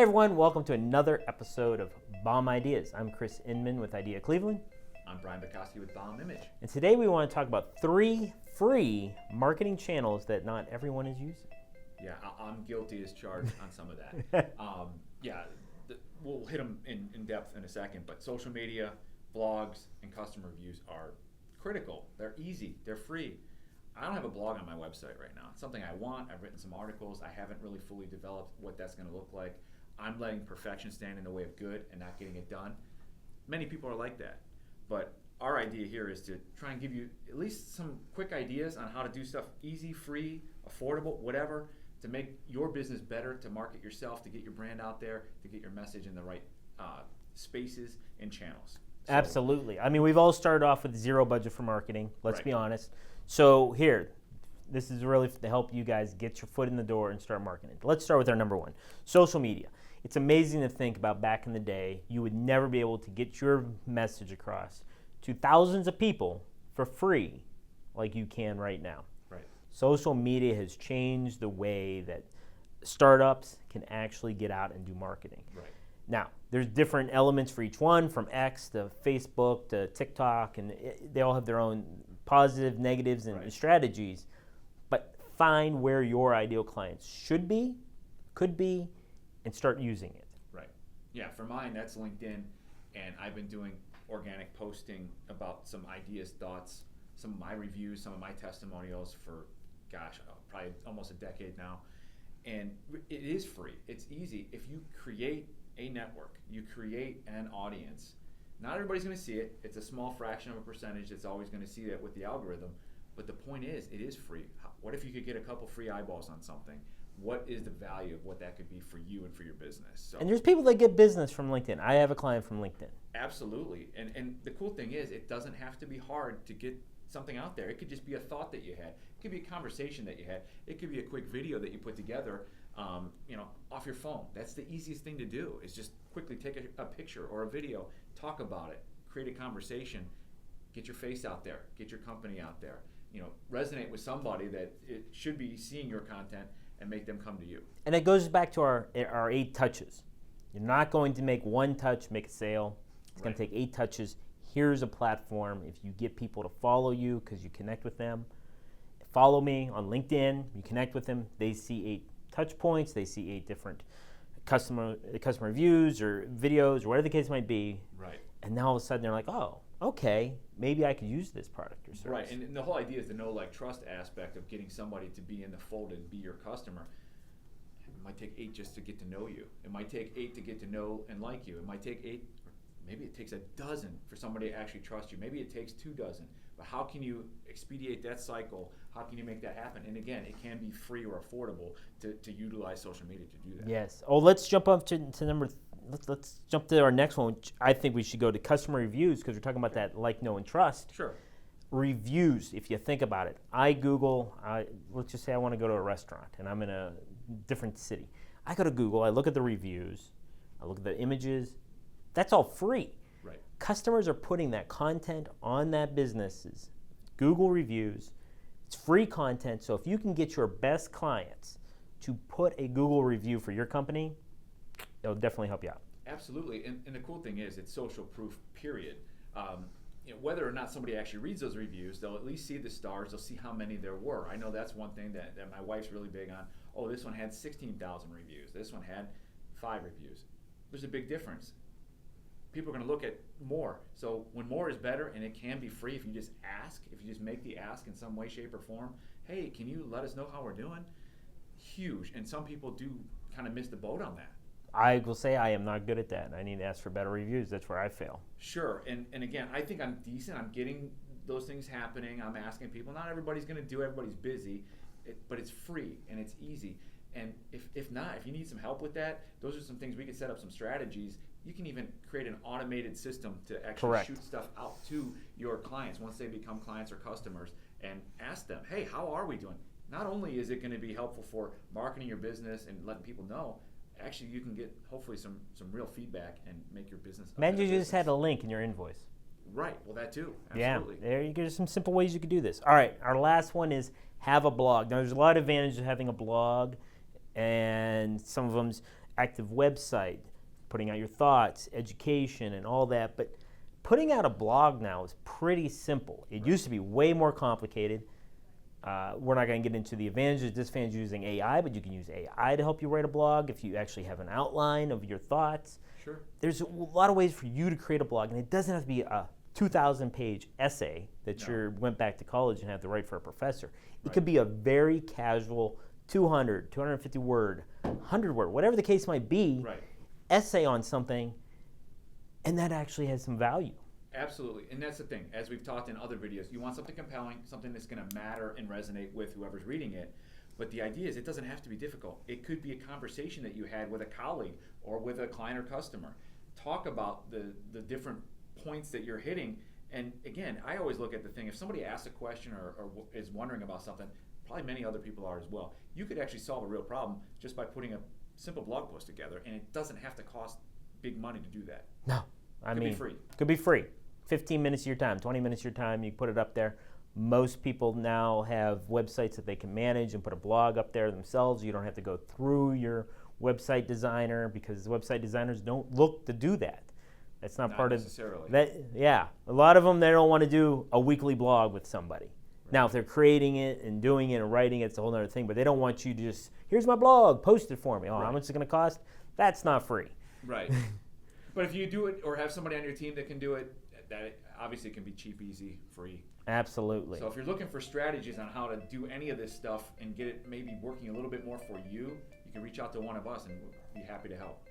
Hey everyone, welcome to another episode of Bomb Ideas. I'm Chris Inman with I.D.E.A Cleveland. I'm Brian Bukowski with Bomb Image. And today we want to talk about 3 free marketing channels that not everyone is using. Yeah, I'm guilty as charged on some of that. We'll hit them in depth in a second, but social media, blogs, and customer reviews are critical. They're easy, they're free. I don't have a blog on my website right now. It's something I want. I've written some articles. I haven't really fully developed what that's going to look like. I'm letting perfection stand in the way of good and not getting it done. Many people are like that. But our idea here is to try and give you at least some quick ideas on how to do stuff easy, free, affordable, whatever, to make your business better, to market yourself, to get your brand out there, to get your message in the right spaces and channels. So, absolutely. I mean, we've all started off with zero budget for marketing, let's right. be honest. So here, this is really to help you guys get your foot in the door and start marketing. Let's start with our number one, social media. It's amazing to think about back in the day, you would never be able to get your message across to thousands of people for free like you can right now. Right. Social media has changed the way that startups can actually get out and do marketing. Right. Now, there's different elements for each one, from X to Facebook to TikTok, and they all have their own positive, negatives, and right. strategies. But find where your ideal clients should be, could be, and start using it. Right. Yeah, for mine, that's LinkedIn, and I've been doing organic posting about some ideas, thoughts, some of my reviews, some of my testimonials for, probably almost a decade now. And it is free. It's easy. If you create a network, you create an audience, not everybody's going to see it. It's a small fraction of a percentage that's always going to see that with the algorithm. But the point is, it is free. What if you could get a couple free eyeballs on something? What is the value of what that could be for you and for your business? So, and there's people that get business from LinkedIn. I have a client from LinkedIn. Absolutely. And the cool thing is, it doesn't have to be hard to get something out there. It could just be a thought that you had. It could be a conversation that you had. It could be a quick video that you put together off your phone. That's the easiest thing to do, is just quickly take a picture or a video, talk about it, create a conversation, get your face out there, get your company out there, resonate with somebody that it should be seeing your content and make them come to you. And it goes back to our 8 touches. You're not going to make one touch, make a sale. It's going to take 8 touches. Here's a platform. If you get people to follow you because you connect with them, follow me on LinkedIn, you connect with them, they see 8 touch points, they see 8 different customer reviews or videos or whatever the case might be. Right. And now all of a sudden they're like, oh, okay, maybe I could use this product or service. Right, and the whole idea is the know, like, trust aspect of getting somebody to be in the fold and be your customer. It might take 8 just to get to know you. It might take 8 to get to know and like you. It might take 8, maybe it takes a dozen for somebody to actually trust you. Maybe it takes 2 dozen. But how can you expedite that cycle? How can you make that happen? And again, it can be free or affordable to utilize social media to do that. Yes. Oh, let's jump up to number. Let's jump to our next one, which I think we should go to customer reviews, because we're talking about that like, know, and trust. Sure. Reviews, if you think about it. Let's just say I want to go to a restaurant and I'm in a different city. I go to Google, I look at the reviews, I look at the images. That's all free. Right. Customers are putting that content on that business's Google reviews. It's free content, so if you can get your best clients to put a Google review for your company, it'll definitely help you out. Absolutely, and the cool thing is, it's social proof, period. Whether or not somebody actually reads those reviews, they'll at least see the stars, they'll see how many there were. I know that's one thing that my wife's really big on. Oh, this one had 16,000 reviews, this one had 5 reviews. There's a big difference. People are going to look at more. So when more is better, and it can be free if you just ask, if you just make the ask in some way, shape, or form, hey, can you let us know how we're doing? Huge. And some people do kind of miss the boat on that. I will say I am not good at that. I need to ask for better reviews. That's where I fail. Sure. And again, I think I'm decent. I'm getting those things happening. I'm asking people. Not everybody's going to do it. Everybody's busy. But it's free and it's easy. And if not, if you need some help with that, those are some things we could set up some strategies. You can even create an automated system to actually Correct. shoot stuff out to your clients once they become clients or customers, and ask them, hey, how are we doing? Not only is it going to be helpful for marketing your business and letting people know, actually you can get hopefully some real feedback and make your business a Imagine better you just business. had a link in your invoice. Right, well that too, absolutely. Yeah, there you go. There's some simple ways you could do this. All right, our last one is have a blog. Now there's a lot of advantages of having a blog, and some of them's active website, putting out your thoughts, education, and all that. But putting out a blog now is pretty simple. It used to be way more complicated. We're not going to get into the advantages, disadvantages using AI, but you can use AI to help you write a blog if you actually have an outline of your thoughts. Sure. There's a lot of ways for you to create a blog, and it doesn't have to be a 2,000-page essay that you went back to college and had to write for a professor. It could be a very casual 200, 250 word, 100 word, whatever the case might be, essay on something, and that actually has some value. Absolutely, and that's the thing. As we've talked in other videos, you want something compelling, something that's going to matter and resonate with whoever's reading it. But the idea is it doesn't have to be difficult. It could be a conversation that you had with a colleague or with a client or customer. Talk about the different points that you're hitting. And again, I always look at the thing, if somebody asks a question or is wondering about something, probably many other people are as well, you could actually solve a real problem just by putting a simple blog post together, and it doesn't have to cost big money to do that. No, I mean, be free. Could be free. 15 minutes of your time, 20 minutes of your time, you put it up there. Most people now have websites that they can manage and put a blog up there themselves. You don't have to go through your website designer because website designers don't look to do that. That's not part necessarily. of that. Yeah, a lot of them, they don't want to do a weekly blog with somebody. Right. Now, if they're creating it and doing it and writing it, it's a whole other thing. But they don't want you to just, here's my blog, post it for me. Oh, how much is it going to cost? That's not free. Right. But if you do it or have somebody on your team that can do it, that obviously can be cheap, easy, free. Absolutely. So if you're looking for strategies on how to do any of this stuff and get it maybe working a little bit more for you, you can reach out to one of us and we'll be happy to help.